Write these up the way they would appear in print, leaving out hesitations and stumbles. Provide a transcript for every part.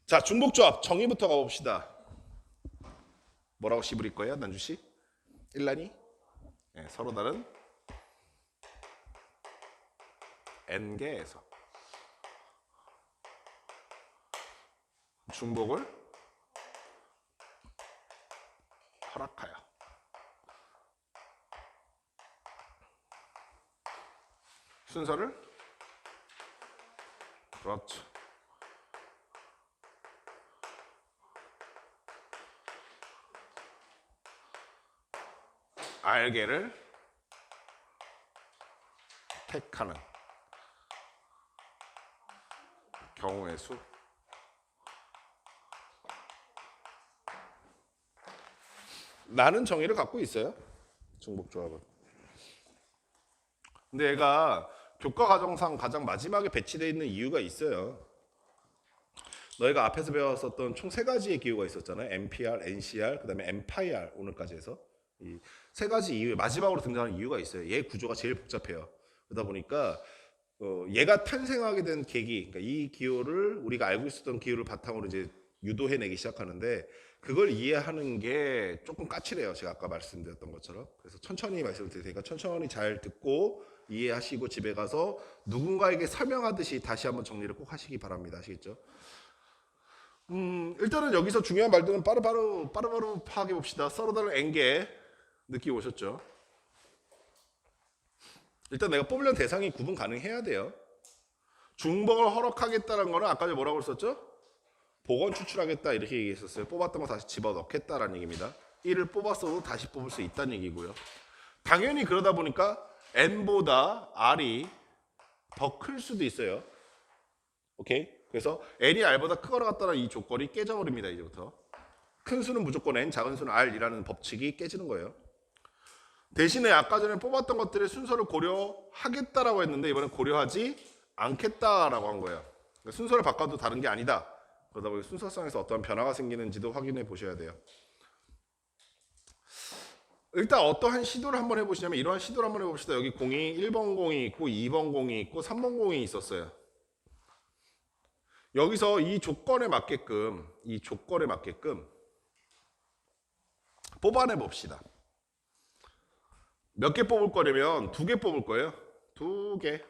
자, 중복조합 정의부터 가봅시다. 뭐라고 씹으릴 거예요, 난주씨? 일란이? 네, 서로 다른 n개에서 중복을 허락하여 순서를 그렇죠. 알개를 택하는 경우의 수. 라는 정의를 갖고 있어요, 중복조합은. 근데 얘가 교과 과정상 가장 마지막에 배치되어 있는 이유가 있어요. 너희가 앞에서 배웠었던 총 세 가지의 기호가 있었잖아요. MPR, NCR, 그 다음에 MPIR 오늘까지 해서 이 세 가지 이유 마지막으로 등장하는 이유가 있어요. 얘 구조가 제일 복잡해요. 그러다 보니까 얘가 탄생하게 된 계기, 그러니까 이 기호를 우리가 알고 있었던 기호를 바탕으로 이제 유도해내기 시작하는데 그걸 이해하는 게 조금 까칠해요. 제가 아까 말씀드렸던 것처럼. 그래서 천천히 말씀을 드릴 테니까 천천히 잘 듣고 이해하시고 집에 가서 누군가에게 설명하듯이 다시 한번 정리를 꼭 하시기 바랍니다. 아시겠죠? 일단은 여기서 중요한 말들은 빠르바로 파악해 봅시다. 서로 다른 n개 느끼고 오셨죠? 일단 내가 뽑으려는 대상이 구분 가능해야 돼요. 중복을 허락하겠다는 거는 아까 뭐라고 했었죠? 복원 추출하겠다 이렇게 얘기했었어요. 뽑았던 거 다시 집어넣겠다라는 얘기입니다. 1을 뽑았어도 다시 뽑을 수 있다는 얘기고요. 당연히 그러다 보니까 n보다 r이 더 클 수도 있어요. 오케이? 그래서 n이 r보다 크거나 같다는 이 조건이 깨져버립니다. 이제부터. 큰 수는 무조건 n, 작은 수는 r이라는 법칙이 깨지는 거예요. 대신에 아까 전에 뽑았던 것들의 순서를 고려하겠다라고 했는데 이번엔 고려하지 않겠다라고 한 거예요. 그러니까 순서를 바꿔도 다른 게 아니다. 그러다 보니 순서상에서 어떤 변화가 생기는지도 확인해 보셔야 돼요. 일단 어떠한 시도를 한번 해보시냐면 이러한 시도를 한번 해봅시다. 여기 공이 1번 공이 있고 2번 공이 있고 3번 공이 있었어요. 여기서 이 조건에 맞게끔 뽑아내 봅시다. 몇 개 뽑을 거냐면 2개 뽑을 거예요. 2개.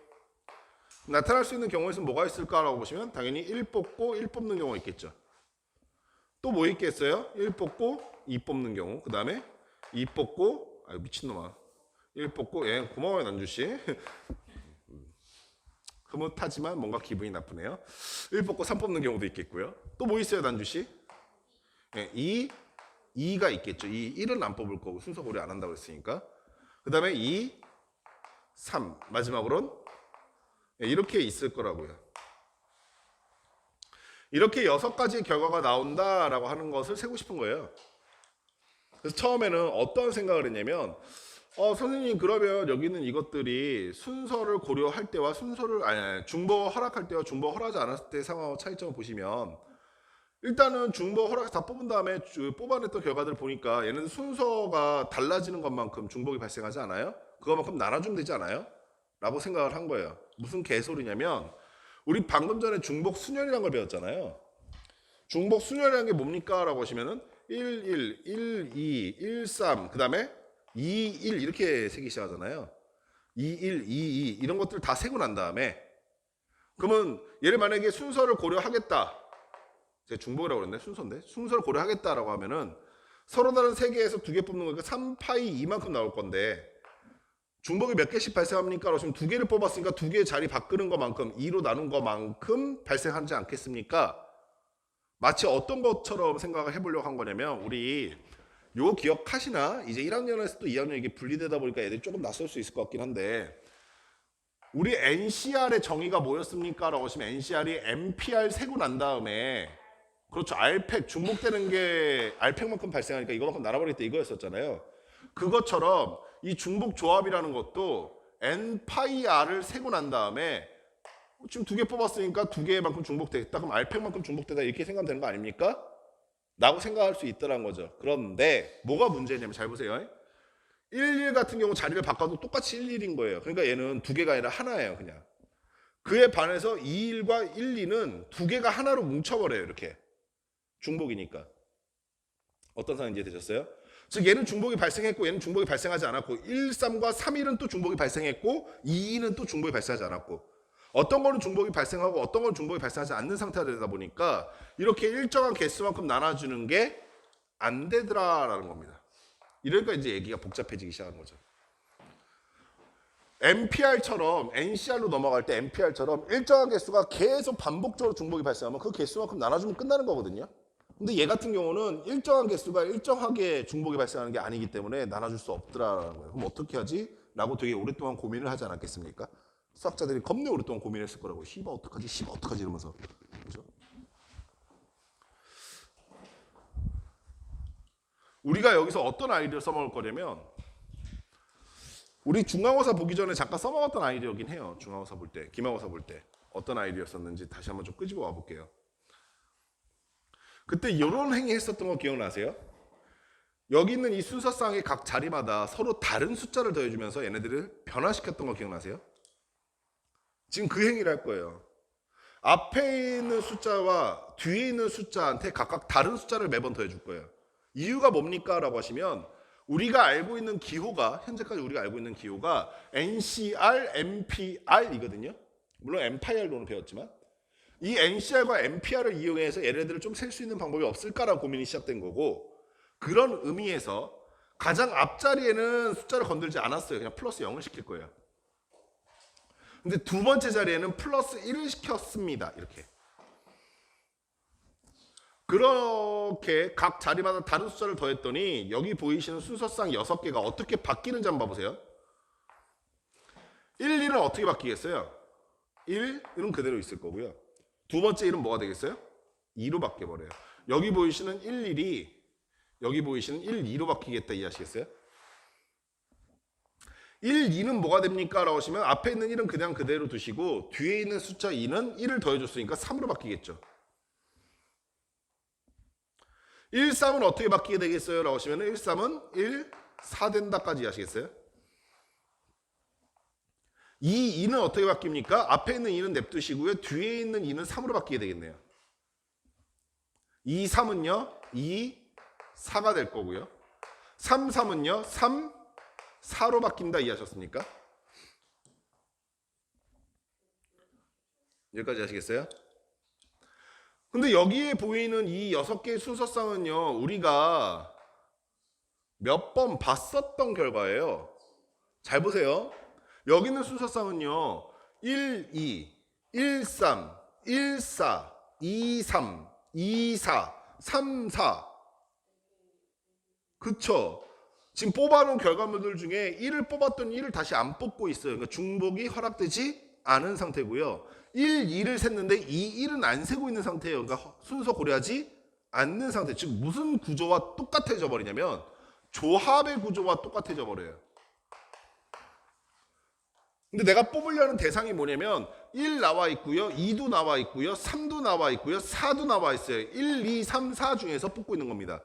나타날 수 있는 경우에는 뭐가 있을까라고 보시면 당연히 1 뽑고 1 뽑는 경우가 있겠죠. 또 뭐 있겠어요? 1 뽑고 2 뽑는 경우. 그 다음에 2 뽑고 아유 미친놈아 1 뽑고 예 고마워요 난주씨. 흐뭇하지만 뭔가 기분이 나쁘네요. 1 뽑고 3 뽑는 경우도 있겠고요. 또 뭐 있어요 난주씨? 예, 2가 있겠죠. 1은 안 뽑을 거고 순서 고려 안 한다고 했으니까. 그 다음에 2, 3 마지막으로는 이렇게 있을 거라고요. 이렇게 6가지의 결과가 나온다라고 하는 것을 세고 싶은 거예요. 그래서 처음에는 어떤 생각을 했냐면 선생님 그러면 여기 있는 이것들이 순서를 고려할 때와 중복 허락할 때와 중복 허락하지 않았을 때의 상황과 차이점을 보시면 일단은 중복 허락 다 뽑은 다음에 뽑아냈던 결과들을 보니까 얘는 순서가 달라지는 것만큼 중복이 발생하지 않아요? 그것만큼 나눠주면 되지 않아요? 라고 생각을 한 거예요. 무슨 개소리냐면 우리 방금 전에 중복 순열이라는 걸 배웠잖아요. 중복 순열이라는 게 뭡니까? 라고 하시면은 1, 2, 1, 3, 그 다음에 2, 1 이렇게 세기 시작하잖아요. 2, 1, 2, 2 이런 것들 다 세고 난 다음에 그러면 얘를 만약에 순서를 고려하겠다. 제가 중복이라고 그랬네. 순서인데. 순서를 고려하겠다라고 하면은 서로 다른 3개에서 2개 뽑는 거니까 3파이 2만큼 나올 건데 중복이 몇 개씩 발생합니까? 그러시면 2개를 뽑았으니까 2개의 자리 바꾸는 것만큼 2로 나눈 것만큼 발생하지 않겠습니까? 마치 어떤 것처럼 생각을 해보려고 한 거냐면 우리 요거 기억하시나? 이제 1학년에서 또 2학년 이게 분리되다 보니까 애들이 조금 낯설 수 있을 것 같긴 한데 우리 NCR의 정의가 뭐였습니까? 라고 하시면 NCR이 MPR 세고 난 다음에 그렇죠. R팩 중복되는 게 R팩만큼 발생하니까 이거만큼 날아버리겠다 이거였었잖아요. 그것처럼 이 중복 조합이라는 것도 N파이 R을 세고 난 다음에 지금 2개 뽑았으니까 2개만큼 중복되겠다. 그럼 R팩만큼 중복되다 이렇게 생각하면 되는 거 아닙니까? 라고 생각할 수 있다는 거죠. 그런데 뭐가 문제냐면 잘 보세요. 1, 1 같은 경우 자리를 바꿔도 똑같이 1, 1인 거예요. 그러니까 얘는 2개가 아니라 하나예요. 그냥. 그에 반해서 2, 1과 1, 2는 2개가 하나로 뭉쳐버려요. 이렇게. 중복이니까. 어떤 상황 이해되셨어요? 즉 얘는 중복이 발생했고 얘는 중복이 발생하지 않았고 1, 3과 3, 1은 또 중복이 발생했고 2, 2는 또 중복이 발생하지 않았고 어떤 거는 중복이 발생하고 어떤 건 중복이 발생하지 않는 상태가 되다 보니까 이렇게 일정한 개수만큼 나눠주는 게 안 되더라라는 겁니다. 이러니까 이제 얘기가 복잡해지기 시작한 거죠. NPR처럼 NCR로 넘어갈 때 NPR처럼 일정한 개수가 계속 반복적으로 중복이 발생하면 그 개수만큼 나눠주면 끝나는 거거든요. 근데 얘 같은 경우는 일정한 개수가 일정하게 중복이 발생하는 게 아니기 때문에 나눠줄 수 없더라라는 거예요. 그럼 어떻게 하지? 라고 되게 오랫동안 고민을 하지 않았겠습니까? 수학자들이 겁내 오랫동안 고민했을 거라고. 씨발 어떡하지? 씨발 어떡하지? 이러면서. 그죠? 우리가 여기서 어떤 아이디어를 써먹을 거냐면 우리 중간고사 보기 전에 잠깐 써먹었던 아이디어긴 해요. 중간고사 볼 때, 기말고사 볼 때 어떤 아이디어였었는지 다시 한번 좀 끄집어 와볼게요. 그때 이런 행위 했었던 거 기억나세요? 여기 있는 이 순서상의 각 자리마다 서로 다른 숫자를 더해주면서 얘네들을 변화시켰던 거 기억나세요? 지금 그 행위를 할 거예요. 앞에 있는 숫자와 뒤에 있는 숫자한테 각각 다른 숫자를 매번 더해줄 거예요. 이유가 뭡니까? 라고 하시면 우리가 알고 있는 기호가 현재까지 우리가 알고 있는 기호가 NCR, MPR이거든요. 물론 MPR로는 배웠지만 이 NCR과 MPR을 이용해서 얘네들을 좀 셀 수 있는 방법이 없을까라는 고민이 시작된 거고 그런 의미에서 가장 앞자리에는 숫자를 건들지 않았어요. 그냥 플러스 0을 시킬 거예요. 근데 두 번째 자리에는 플러스 1을 시켰습니다. 이렇게. 그렇게 각 자리마다 다른 숫자를 더했더니 여기 보이시는 순서상 6개가 어떻게 바뀌는지 한번 봐보세요. 1, 2는 어떻게 바뀌겠어요? 1은 그대로 있을 거고요. 두 번째 1은 뭐가 되겠어요? 2로 바뀌어버려요. 여기 보이시는 1, 1이 여기 보이시는 1, 2로 바뀌겠다 이해하시겠어요? 1, 2는 뭐가 됩니까? 라고 하시면 앞에 있는 1은 그냥 그대로 두시고 뒤에 있는 숫자 2는 1을 더해줬으니까 3으로 바뀌겠죠. 1, 3은 어떻게 바뀌게 되겠어요? 라고 하시면 1, 3은 1, 4 된다까지 하시겠어요? 2, 2는 어떻게 바뀝니까? 앞에 있는 2는 냅두시고요. 뒤에 있는 2는 3으로 바뀌게 되겠네요. 2, 3은요. 2, 4가 될 거고요. 3, 3은요. 3, 4로 바뀐다 이해하셨습니까? 여기까지 하시겠어요? 근데 여기에 보이는 이 6개의 순서상은요. 우리가 몇 번 봤었던 결과예요. 잘 보세요. 여기 있는 순서상은요. 1, 2, 1, 3, 1, 4, 2, 3, 2, 4, 3, 4. 그쵸? 지금 뽑아놓은 결과물들 중에 1을 뽑았던 1을 다시 안 뽑고 있어요. 그러니까 중복이 허락되지 않은 상태고요. 1, 2를 셌는데 2, 1은 안 세고 있는 상태예요. 그러니까 순서 고려하지 않는 상태. 즉 무슨 구조와 똑같아져 버리냐면 조합의 구조와 똑같아져 버려요. 근데 내가 뽑으려는 대상이 뭐냐면 1 나와 있고요. 2도 나와 있고요. 3도 나와 있고요. 4도 나와 있어요. 1, 2, 3, 4 중에서 뽑고 있는 겁니다.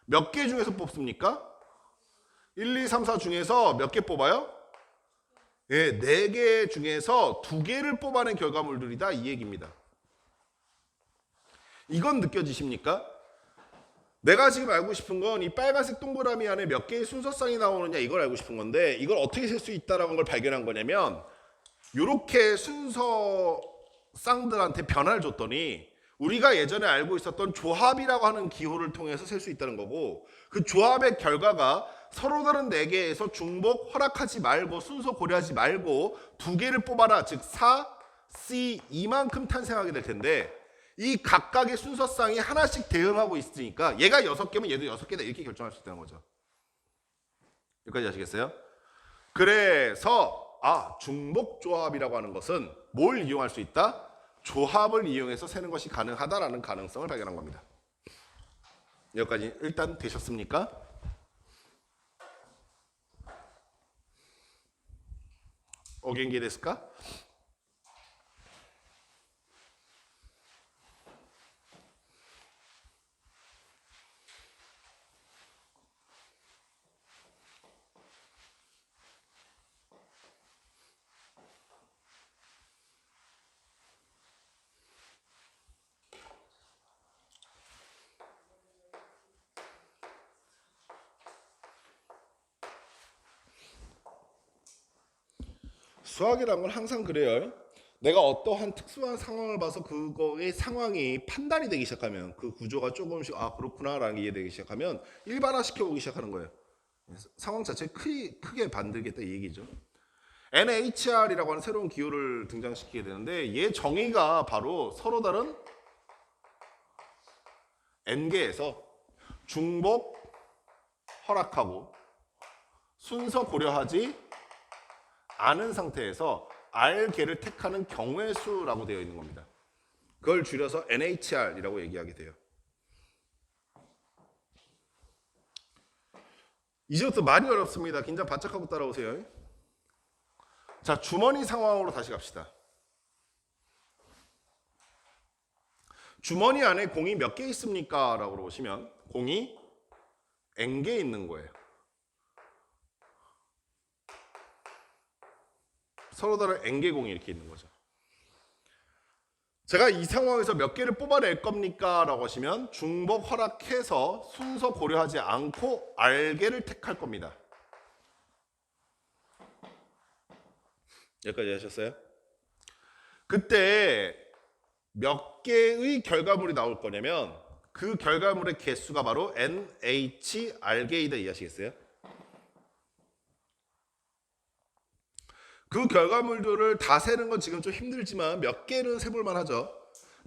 몇 개 중에서 뽑습니까? 1, 2, 3, 4 중에서 몇 개 뽑아요? 예, 4개 중에서 2개를 뽑아낸 결과물들이다 이 얘기입니다. 이건 느껴지십니까? 내가 지금 알고 싶은 건 이 빨간색 동그라미 안에 몇 개의 순서상이 나오느냐 이걸 알고 싶은 건데 이걸 어떻게 셀 수 있다라는 걸 발견한 거냐면 이렇게 순서상들한테 변화를 줬더니 우리가 예전에 알고 있었던 조합이라고 하는 기호를 통해서 셀 수 있다는 거고 그 조합의 결과가 서로 다른 4개에서 중복 허락하지 말고 순서 고려하지 말고 2개를 뽑아라. 즉 4, C 이만큼 탄생하게 될 텐데 이 각각의 순서상이 하나씩 대응하고 있으니까 얘가 6개면 얘도 6개다 이렇게 결정할 수 있다는 거죠. 여기까지 아시겠어요? 그래서 중복조합이라고 하는 것은 뭘 이용할 수 있다? 조합을 이용해서 세는 것이 가능하다라는 가능성을 발견한 겁니다. 여기까지 일단 되셨습니까? 오겐기 데스까? 수학이란 건 항상 그래요. 내가 어떠한 특수한 상황을 봐서 그거의 상황이 판단이 되기 시작하면 그 구조가 조금씩 아 그렇구나라는 게 이해되기 시작하면 일반화시켜 보기 시작하는 거예요. 상황 자체를 크게 만들겠다 이 얘기죠. NHR이라고 하는 새로운 기호를 등장시키게 되는데 얘 정의가 바로 서로 다른 N개에서 중복 허락하고 순서 고려하지 않은 상태에서 R개를 택하는 경우의 수라고 되어 있는 겁니다. 그걸 줄여서 NHR이라고 얘기하게 돼요. 이제부터 많이 어렵습니다. 긴장 바짝 하고 따라오세요. 자, 주머니 상황으로 다시 갑시다. 주머니 안에 공이 몇 개 있습니까? 라고 보시면 공이 N개 있는 거예요. 서로 다른 N개 공이 이렇게 있는 거죠. 제가 이 상황에서 몇 개를 뽑아낼 겁니까? 라고 하시면 중복 허락해서 순서 고려하지 않고 R개를 택할 겁니다. 여기까지 하셨어요? 그때 몇 개의 결과물이 나올 거냐면 그 결과물의 개수가 바로 NHR개이다 이해하시겠어요? 그 결과물들을 다 세는 건 지금 좀 힘들지만 몇 개는 세볼만 하죠.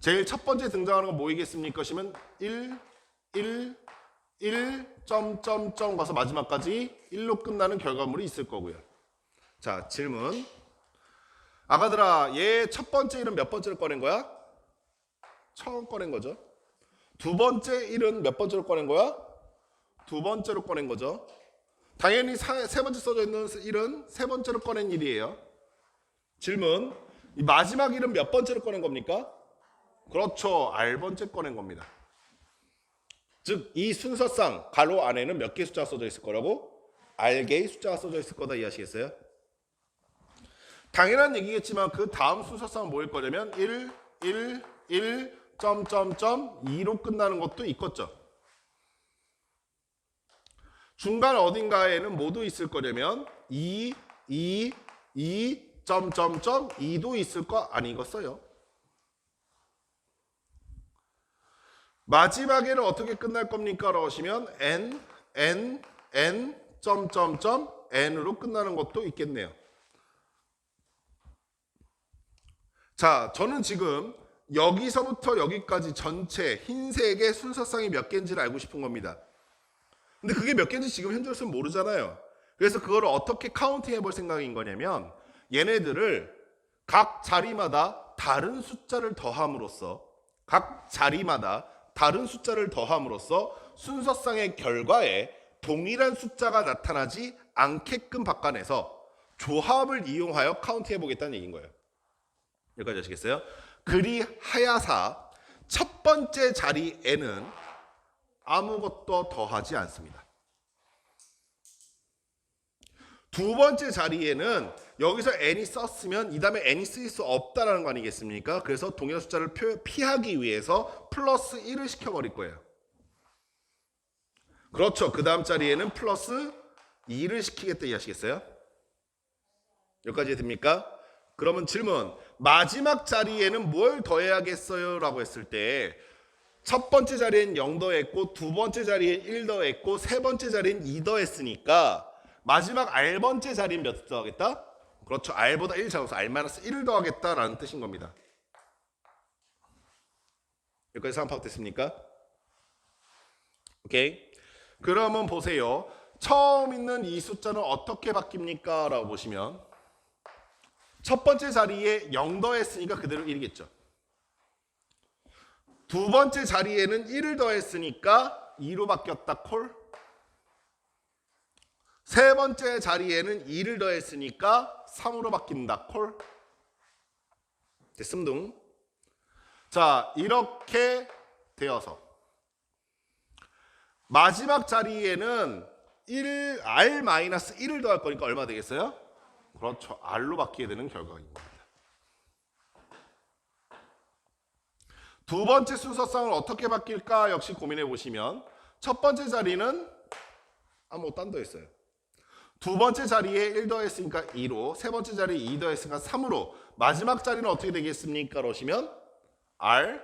제일 첫 번째 등장하는 건 뭐이겠습니까? 하시면 1, 1, 1, 점점점 가서 마지막까지 1로 끝나는 결과물이 있을 거고요. 자, 질문. 아가들아, 얘 첫 번째 1은 몇 번째로 꺼낸 거야? 처음 꺼낸 거죠. 두 번째 1은 몇 번째로 꺼낸 거야? 두 번째로 꺼낸 거죠. 당연히 세 번째 써져 있는 1은 세 번째로 꺼낸 일이에요. 질문. 이 마지막 1은 몇 번째로 꺼낸 겁니까? 그렇죠. R번째 꺼낸 겁니다. 즉, 이 순서상 가로 안에는 몇 개의 숫자가 써져 있을 거라고? R개의 숫자가 써져 있을 거다 이해하시겠어요? 당연한 얘기겠지만 그 다음 순서상은 뭐일 거냐면 1, 1, 1, 점점점 2로 끝나는 것도 있겠죠. 중간 어딘가에는 뭐도 있을 거냐면 2, 2, 2, 점점점 2도 있을 거 아니겠어요? 마지막에는 어떻게 끝날 겁니까? 라고 하시면 N, N, N, 점점점 N으로 끝나는 것도 있겠네요. 자, 저는 지금 여기서부터 여기까지 전체 흰색의 순서상이 몇 개인지를 알고 싶은 겁니다. 근데 그게 몇 개인지 지금 현재로서는 모르잖아요. 그래서 그거를 어떻게 카운팅 해볼 생각인 거냐면 얘네들을 각 자리마다 다른 숫자를 더함으로써 순서상의 결과에 동일한 숫자가 나타나지 않게끔 바꿔내서 조합을 이용하여 카운팅 해보겠다는 얘기인 거예요. 여기까지 아시겠어요? 그리하야사 첫 번째 자리에는 아무것도 더하지 않습니다. 두 번째 자리에는 여기서 n이 썼으면 이 다음에 n이 쓰일 수 없다라는 거 아니겠습니까? 그래서 동일한 숫자를 피하기 위해서 플러스 1을 시켜버릴 거예요. 그렇죠. 그 다음 자리에는 플러스 2를 시키겠다 이해하시겠어요? 여기까지 됩니까? 그러면 질문. 마지막 자리에는 뭘 더해야겠어요? 라고 했을 때 첫 번째 자리엔 0 더했고 두 번째 자리엔 1 더했고 세 번째 자리엔 2 더했으니까 마지막 R번째 자리엔 몇 더하겠다? 그렇죠. R보다 1 작아서 R-1을 더하겠다라는 뜻인 겁니다. 여기까지 상황 파악됐습니까? 오케이. 그러면 보세요. 처음 있는 이 숫자는 어떻게 바뀝니까? 라고 보시면 첫 번째 자리에 0 더했으니까 그대로 1이겠죠. 두 번째 자리에는 1을 더했으니까 2로 바뀌었다 콜. 세 번째 자리에는 2를 더했으니까 3으로 바뀐다 콜. 됐음둥. 자, 이렇게 되어서 마지막 자리에는 R-1을 더할 거니까 얼마 되겠어요? 그렇죠. R로 바뀌게 되는 결과인 겁니다. 두 번째 순서상을 어떻게 바뀔까 역시 고민해 보시면 첫 번째 자리는 아무것도 안 더했어요. 두 번째 자리에 1 더했으니까 2로, 세 번째 자리에 2 더했으니까 3으로, 마지막 자리는 어떻게 되겠습니까? 그러시면 R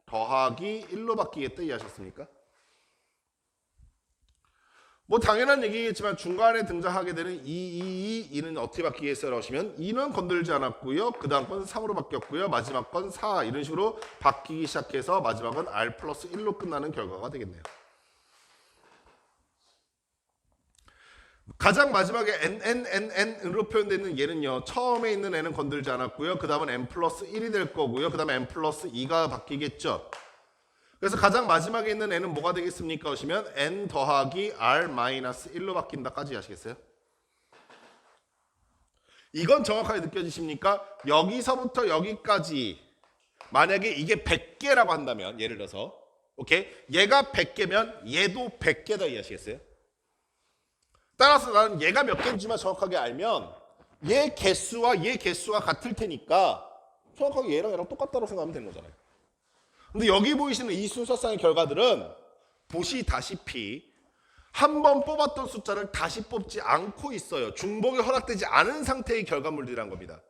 더하기 1로 바뀌겠다 이해하셨습니까? 뭐 당연한 얘기겠지만 중간에 등장하게 되는 2는 어떻게 바뀌겠어요? 하시면 2는 건들지 않았고요. 그 다음 건 3으로 바뀌었고요. 마지막 건 4 이런 식으로 바뀌기 시작해서 마지막은 R 플러스 1로 끝나는 결과가 되겠네요. 가장 마지막에 n으로 표현되는 얘는요. 처음에 있는 n은 건들지 않았고요. 그 다음은 n 플러스 1이 될 거고요. 그 다음에 n 플러스 2가 바뀌겠죠. 그래서 가장 마지막에 있는 n은 뭐가 되겠습니까? 하시면 n 더하기 r 마이너스 1로 바뀐다까지 아시겠어요? 이건 정확하게 느껴지십니까? 여기서부터 여기까지 만약에 이게 100개라고 한다면 예를 들어서 오케이? 얘가 100개면 얘도 100개다 이해하시겠어요? 따라서 나는 얘가 몇 개인지만 정확하게 알면 얘 개수와 얘 개수가 같을 테니까 정확하게 얘랑 똑같다고 생각하면 되는 거잖아요. 근데 여기 보이시는 이 순서상의 결과들은 보시다시피 한 번 뽑았던 숫자를 다시 뽑지 않고 있어요. 중복이 허락되지 않은 상태의 결과물들이란 겁니다.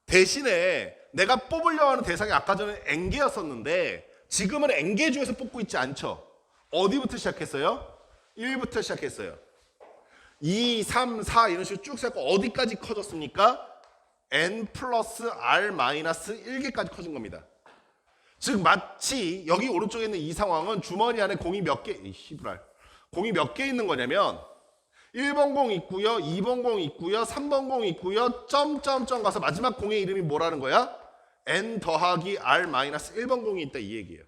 대신에 내가 뽑으려고 하는 대상이 아까 전에 n개였었는데 지금은 n개 중에서 뽑고 있지 않죠. 어디부터 시작했어요? 1부터 시작했어요. 2, 3, 4 이런 식으로 쭉 세고 어디까지 커졌습니까? n 플러스 r 마이너스 1개까지 커진 겁니다. 즉 마치 여기 오른쪽에 있는 이 상황은 주머니 안에 공이 몇 개, 공이 몇 개 있는 거냐면 1번 공 있고요, 2번 공 있고요, 3번 공 있고요, 점점점 가서 마지막 공의 이름이 뭐라는 거야? n 더하기 r 마이너스 1번 공이 있다 이 얘기예요.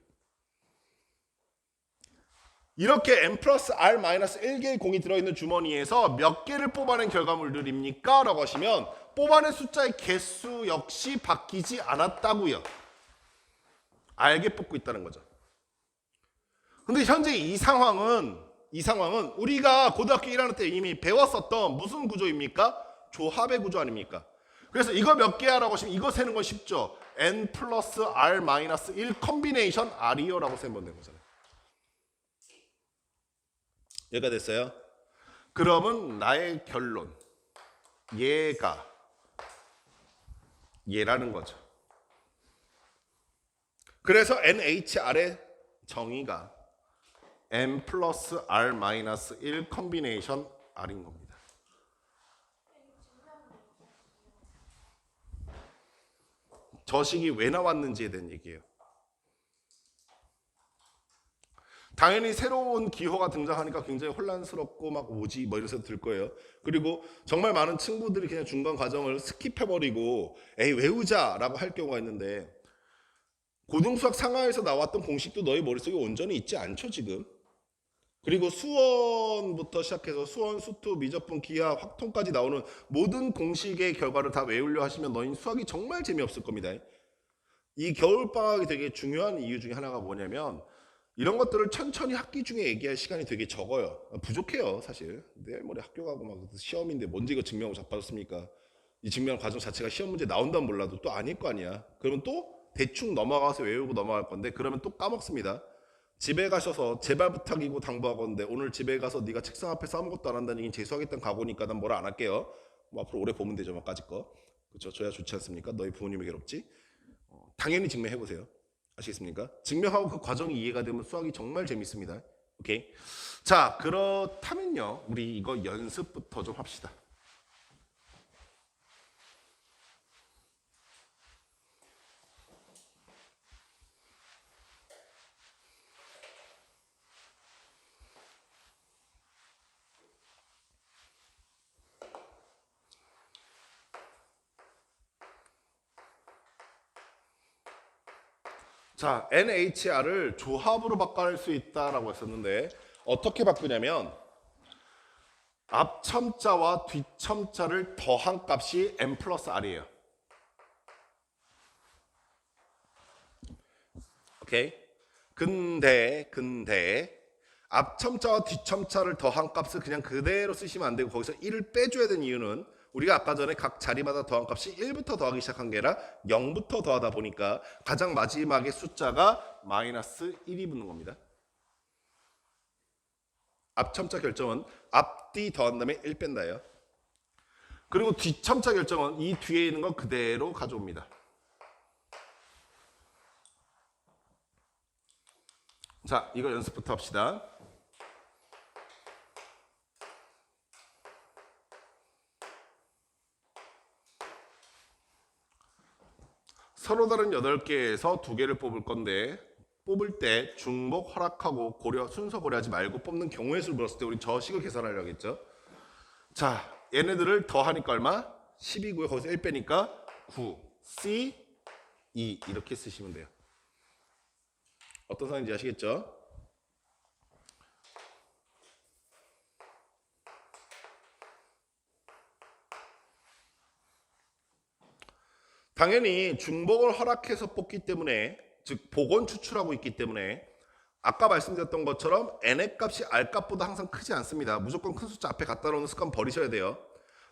이렇게 n 플러스 r 마이너스 1개의 공이 들어있는 주머니에서 몇 개를 뽑아낸 결과물들입니까? 라고 하시면 뽑아낸 숫자의 개수 역시 바뀌지 않았다고요. 알게 뽑고 있다는 거죠. 근데 현재 이 상황은 우리가 고등학교 1학년 때 이미 배웠었던 무슨 구조입니까? 조합의 구조 아닙니까? 그래서 이거 몇 개야? 라고 하시면 이거 세는 건 쉽죠. n 플러스 r 마이너스 1 컨비네이션 r이요 라고 세면 되는 거잖아요. 얘가 됐어요? 그러면 나의 결론 얘라는 거죠. 그래서 NHR의 정의가 n 플러스 r 마이너스 1 컨비네이션 r인 겁니다. 저 식이 왜 나왔는지에 대한 얘기예요. 당연히 새로운 기호가 등장하니까 굉장히 혼란스럽고 막 오지 뭐 이런 생각 들 거예요. 그리고 정말 많은 친구들이 그냥 중간 과정을 스킵해버리고 에이 외우자라고 할 경우가 있는데 고등수학 상하에서 나왔던 공식도 너희 머릿속에 온전히 있지 않죠 지금. 그리고 수원부터 시작해서 수원, 수투, 미적분, 기하, 확통까지 나오는 모든 공식의 결과를 다 외우려 하시면 너희 수학이 정말 재미없을 겁니다. 이 겨울방학이 되게 중요한 이유 중에 하나가 뭐냐면 이런 것들을 천천히 학기 중에 얘기할 시간이 되게 적어요. 부족해요 사실. 내일 모레 학교 가고 막 시험인데 뭔지 이거 증명하고 자빠졌습니까? 이 증명 과정 자체가 시험 문제 나온다면 몰라도 또 아닐 거 아니야. 그러면 또 대충 넘어가서 외우고 넘어갈 건데 그러면 또 까먹습니다. 집에 가셔서 제발 부탁이고 당부하건데 오늘 집에 가서 네가 책상 앞에서 아무것도 안 한다는 얘기는 재수하겠다는 각오니까 난 뭐라 안 할게요. 뭐 앞으로 오래 보면 되죠. 뭐까짓 거. 그렇죠. 저야 좋지 않습니까? 너희 부모님이 괴롭지. 당연히 증명해보세요. 아시겠습니까? 증명하고 그 과정이 이해가 되면 수학이 정말 재밌습니다. 오케이. 자, 그렇다면요. 우리 이거 연습부터 좀 합시다. 자, NHR을 조합으로 바꿀 수 있다라고 했었는데 어떻게 바꾸냐면 앞첨자와 뒷첨자를 더한 값이 n 플러스 r이에요. 오케이? 근데 앞첨자와 뒷첨자를 더한 값을 그냥 그대로 쓰시면 안 되고 거기서 1을 빼줘야 되는 이유는 우리가 아까 전에 각 자리마다 더한 값이 1부터 더하기 시작한 게 아니라 0부터 더하다 보니까 가장 마지막에 숫자가 마이너스 1이 붙는 겁니다. 앞첨자 결정은 앞 앞뒤 더한 다음에 1 뺀다예요. 그리고 뒤첨차 결정은 이 뒤에 있는 거 그대로 가져옵니다. 자, 이거 연습부터 합시다. 서로 다른 8개에서 2개를 뽑을 건데 뽑을 때 중복 허락하고 순서 고려하지 말고 뽑는 경우의 수를 물었을 때 우리 저 식을 계산하려고 했죠. 자, 얘네들을 더하니까 얼마? 12고요. 거기서 1 빼니까 9, C, 2 이렇게 쓰시면 돼요. 어떤 상황인지 아시겠죠? 당연히 중복을 허락해서 뽑기 때문에, 즉 복원 추출하고 있기 때문에 아까 말씀드렸던 것처럼 n의 값이 r 값보다 항상 크지 않습니다. 무조건 큰 숫자 앞에 갖다 놓는 습관 버리셔야 돼요.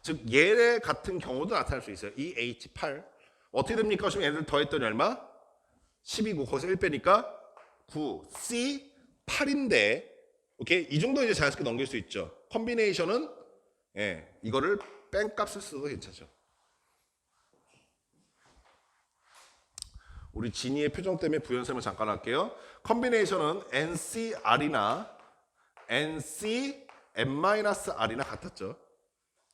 즉 얘 같은 경우도 나타날 수 있어요. 이 H8 어떻게 됩니까? 지금 얘들 더했더니 얼마? 12고 거기서 1 빼니까 9, C 8인데 오케이? 이 정도 이제 자연스럽게 넘길 수 있죠. 컨비네이션은 이거를 뺀 값을 써도 괜찮죠. 우리 진이의 표정 때문에 부연설명 잠깐 할게요. 컨비네이션은 NCR이나 NCM-R이나 같았죠.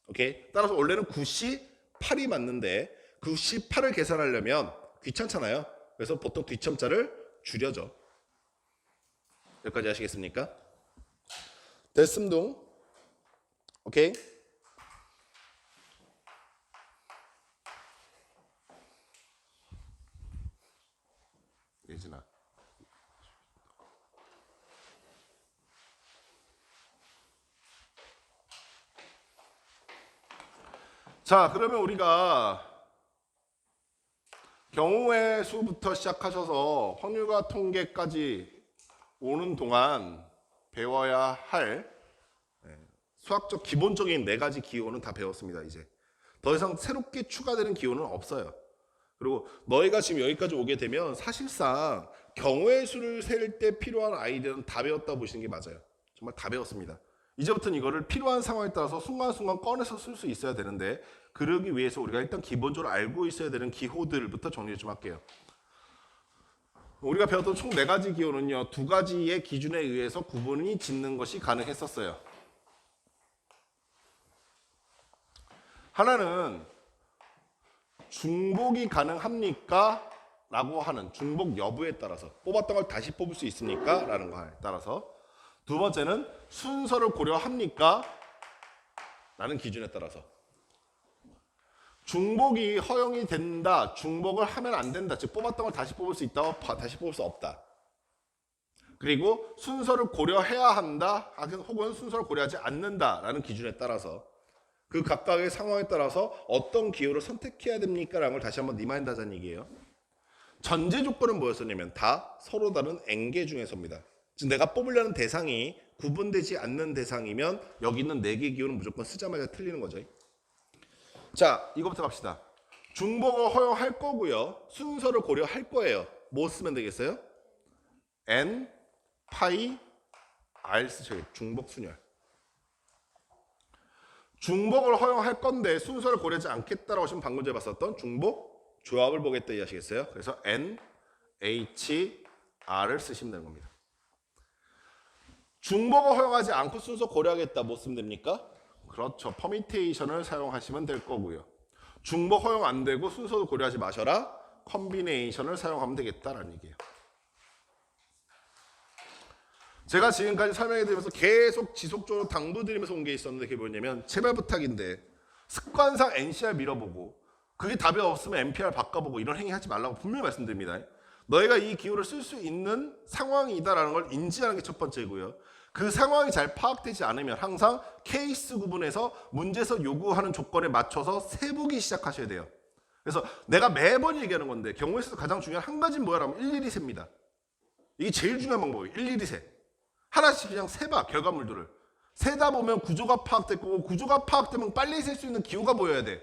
오케이? 따라서 원래는 9C8이 맞는데 9C8을 계산하려면 귀찮잖아요. 그래서 보통 뒤첨자를 줄여줘. 여기까지 아시겠습니까? 됐음둥. 오케이? 예진아. 자, 그러면 우리가 경우의 수부터 시작하셔서 확률과 통계까지 오는 동안 배워야 할 수학적 기본적인 4가지 기호는 다 배웠습니다. 이제 더 이상 새롭게 추가되는 기호는 없어요. 그리고 너희가 지금 여기까지 오게 되면 사실상 경우의 수를 셀 때 필요한 아이디어는 다 배웠다고 보시는 게 맞아요. 정말 다 배웠습니다. 이제부터는 이거를 필요한 상황에 따라서 순간순간 꺼내서 쓸 수 있어야 되는데 그러기 위해서 우리가 일단 기본적으로 알고 있어야 되는 기호들부터 정리 좀 할게요. 우리가 배웠던 총 4가지 기호는요. 2가지의 기준에 의해서 구분이 짓는 것이 가능했었어요. 하나는 중복이 가능합니까? 라고 하는 중복 여부에 따라서 뽑았던 걸 다시 뽑을 수 있습니까? 라는 거에 따라서 두 번째는 순서를 고려합니까? 라는 기준에 따라서 중복이 허용이 된다, 중복을 하면 안 된다, 즉 뽑았던 걸 다시 뽑을 수 있다, 다시 뽑을 수 없다. 그리고 순서를 고려해야 한다, 혹은 순서를 고려하지 않는다라는 기준에 따라서 그 각각의 상황에 따라서 어떤 기호를 선택해야 됩니까? 라는 걸 다시 한번 리마인드 하자는 얘기예요. 전제 조건은 뭐였었냐면 다 서로 다른 n개 중에서입니다. 즉 내가 뽑으려는 대상이 구분되지 않는 대상이면 여기 있는 4개 기호는 무조건 쓰자마자 틀리는 거죠. 자, 이거부터 갑시다. 중복을 허용할 거고요. 순서를 고려할 거예요. 뭐 쓰면 되겠어요? n, 파이, r 쓰셔요. 중복 순열. 중복을 허용할 건데 순서를 고려하지 않겠다라고 하시면 방금 전에 봤었던 중복 조합을 보겠다 이해하시겠어요? 그래서 n, h, r을 쓰시면 되는 겁니다. 중복을 허용하지 않고 순서 고려하겠다 뭐 쓰면 됩니까? 그렇죠. 퍼미테이션을 사용하시면 될 거고요. 중복 허용 안 되고 순서도 고려하지 마셔라. 컨비네이션을 사용하면 되겠다라는 얘기예요. 제가 지금까지 설명해 드리면서 계속 지속적으로 당부드리면서 온 게 있었는데 그게 뭐냐면 제발 부탁인데 습관상 NCR 밀어보고 그게 답이 없으면 NPR 바꿔보고 이런 행위 하지 말라고 분명히 말씀드립니다. 너희가 이 기호를 쓸 수 있는 상황이다라는 걸 인지하는 게 첫 번째고요. 그 상황이 잘 파악되지 않으면 항상 케이스 구분해서 문제에서 요구하는 조건에 맞춰서 세보기 시작하셔야 돼요. 그래서 내가 매번 얘기하는 건데 경우에서 가장 중요한 한 가지는 뭐야라면 일일이 셉니다. 이게 제일 중요한 방법이에요. 일일이 세. 하나씩 그냥 세봐. 결과물들을. 세다 보면 구조가 파악될 거고 구조가 파악되면 빨리 셀 수 있는 기호가 보여야 돼.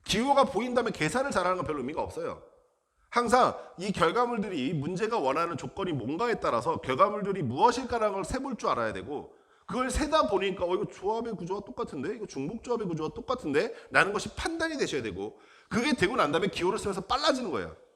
기호가 보인다면 계산을 잘하는 건 별로 의미가 없어요. 항상 이 결과물들이 문제가 원하는 조건이 뭔가에 따라서 결과물들이 무엇일까라는 걸 세볼 줄 알아야 되고 그걸 세다 보니까 이거 조합의 구조가 똑같은데, 이거 중복 조합의 구조가 똑같은데 라는 것이 판단이 되셔야 되고, 그게 되고 난 다음에 기호를 쓰면서 빨라지는 거예요.